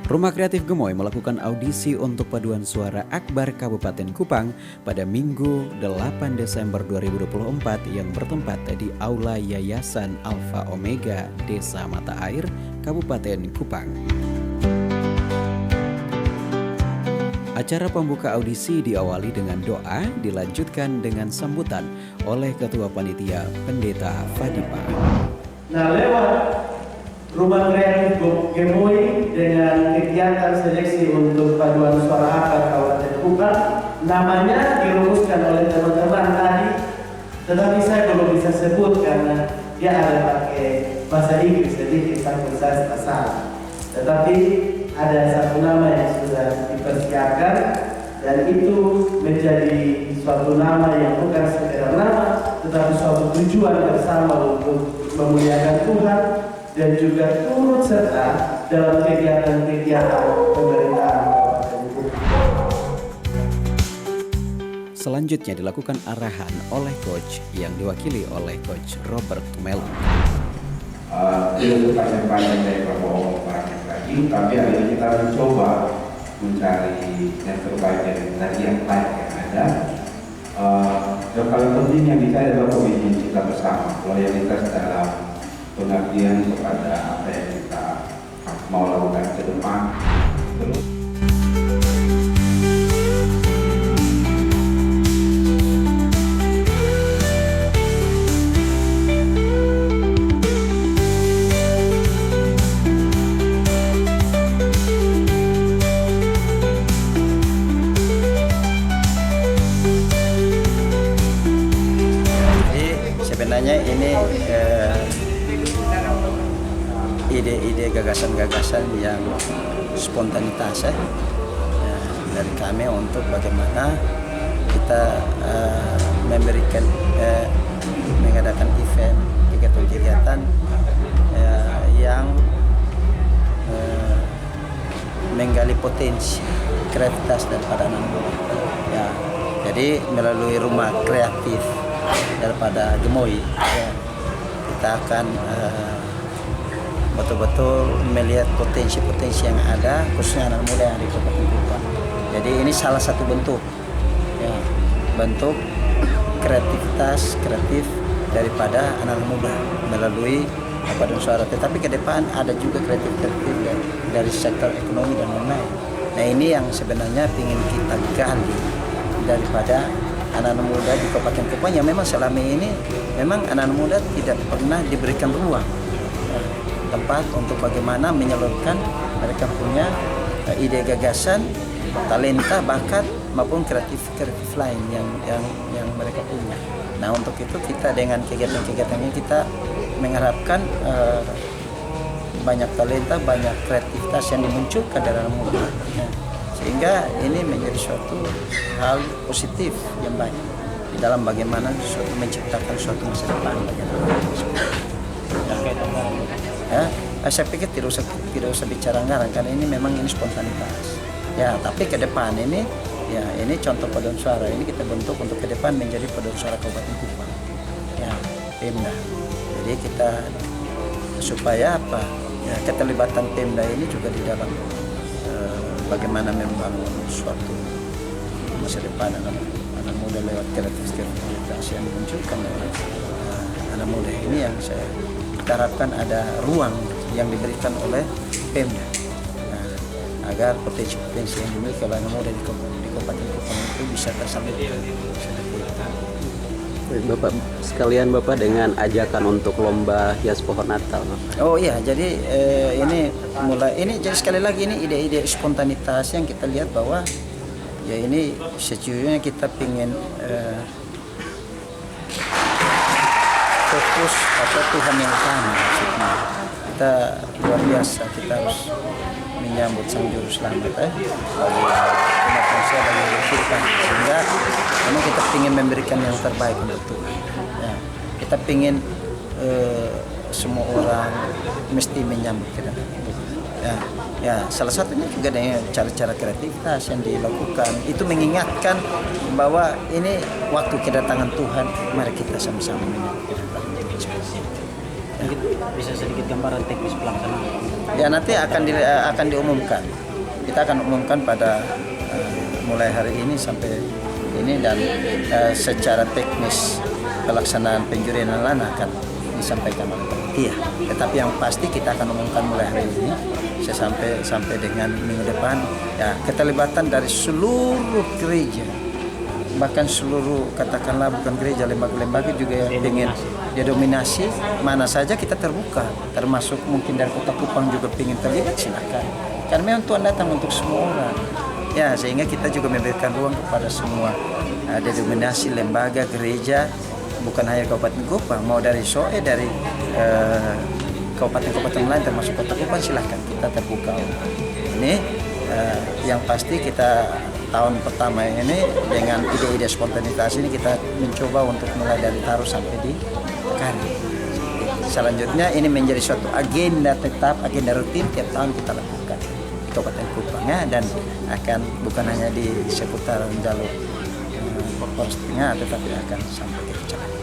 Rumah Kreatif Gemoy melakukan audisi untuk paduan suara Akbar Kabupaten Kupang pada Minggu 8 Desember 2024 yang bertempat di Aula Yayasan Alfa Omega Desa Mata Air, Kabupaten Kupang. Acara pembuka audisi diawali dengan doa, dilanjutkan dengan sambutan oleh Ketua Panitia Pendeta Fadipa. Nah, lewat Rumah Kreatif Gemoy dengan kegiatan seleksi untuk paduan suara Akbar Kabupaten Kupang, namanya dirumuskan oleh teman-teman tadi, tetapi saya belum bisa sebut karena dia ada pakai bahasa Inggris sedikit sampai saya salah. Tetapi ada satu nama yang sudah dipersiapkan dan itu menjadi suatu nama yang bukan sekedar nama, tetapi suatu tujuan bersama untuk memuliakan Tuhan dan juga turut serta dalam kegiatan-kegiatan pemerintahan Kabupaten Kupang. Selanjutnya dilakukan arahan oleh coach yang diwakili oleh coach Robert Melo. Itu panjang dari Prabowo banyak lagi, tapi hari ini kita mencoba mencari yang terbaik dari yang lain yang ada. Yang paling penting yang dicari adalah komitmen kita bersama, loyalitas dalam pengabdian kepada apa yang kita mau lakukan ke depan. Terus sebenarnya ini ide-ide gagasan-gagasan yang spontanitas dari kami untuk bagaimana kita memberikan mengadakan event kegiatan-kegiatan yang menggali potensi kreativitas daripada anak muda. Ya, jadi melalui rumah kreatif daripada Gemoy, kita akan betul-betul melihat potensi-potensi yang ada, khususnya anak muda yang ada di Kabupaten Kupang. Jadi ini salah satu bentuk, ya, bentuk kreatif daripada anak muda melalui paduan suara. Tetapi ke depan ada juga kreatif dari sektor ekonomi dan lain-lain. Nah, ini yang sebenarnya ingin kita gali daripada anak-anak muda di Kabupaten Kupang yang memang selama ini memang anak-anak muda tidak pernah diberikan ruang tempat untuk bagaimana menyalurkan mereka punya ide gagasan, talenta, bakat maupun kreatif lain yang mereka punya. Nah, untuk itu kita dengan kegiatan-kegiatan ini kita mengharapkan banyak talenta, banyak kreativitas yang dimunculkan dari anak muda. Sehingga ini menjadi suatu hal positif yang baik di dalam bagaimana menciptakan suatu masa depan bagi ya, saya pikir tidak usah bicara anggaran karena ini memang ini spontanitas. Ya, tapi ke depan ini ya ini contoh paduan suara ini kita bentuk untuk ke depan menjadi paduan suara Kabupaten Kupang. Ya, Pemda. Jadi kita supaya apa? Ya, keterlibatan Pemda ini juga di dalam bagaimana membangun suatu masa depan anak muda lewat kreativitas yang dimunculkan oleh anak muda ini yang kita harapkan ada ruang yang diberikan oleh Pemda agar potensi-potensi yang dimiliki oleh anak muda di Kabupaten Kupang itu bisa tersalurkan. Bapak sekalian dengan ajakan untuk lomba hias pohon Natal. Oh iya, jadi jadi sekali lagi ini ide-ide spontanitas yang kita lihat bahwa ya ini sejujurnya kita ingin fokus pada Tuhan yang utama maksudnya. Kita luar biasa, kita harus menyambut Sang Juru Selamat bagi umat manusia, bagi kita, sehingga memang kita ingin memberikan yang terbaik untuk Tuhan. Ya, kita ingin semua orang mesti menyambut kita. Ya, salah satunya juga dengan cara-cara kreativitas yang dilakukan itu mengingatkan bahwa ini waktu kedatangan Tuhan, mari kita sama-sama menyambut kedatangan Tuhan. Bisa sedikit gambaran teknis pelaksanaan? Ya nanti akan diumumkan. Kita akan umumkan pada mulai hari ini sampai ini, dan secara teknis pelaksanaan penjurian lain akan disampaikan oleh panitia. Tetapi yang pasti kita akan umumkan mulai hari ini sampai dengan minggu depan. Ya, keterlibatan dari seluruh gereja, bahkan seluruh katakanlah bukan gereja, lembaga-lembaga juga yang ingin didominasi mana saja kita terbuka, termasuk mungkin dari Kota Kupang juga ingin terlibat, silakan. Karena memang Tuhan datang untuk semua orang. Ya, sehingga kita juga memberikan ruang kepada semua denominasi lembaga gereja, bukan hanya Kabupaten Kupang, mau dari SOE, dari kabupaten-kabupaten lain termasuk Kota Kupang, silahkan, kita terbuka. Ini yang pasti kita tahun pertama ini dengan ide-ide spontanitas ini kita mencoba untuk mulai dari Taruh sampai di Kari. Selanjutnya ini menjadi suatu agenda tetap, agenda rutin tiap tahun kita lakukan di Kabupaten Kupang, ya, dan akan bukan hanya di seputaran jalur Polres Tengah, tetapi akan sampai ke kecamatan.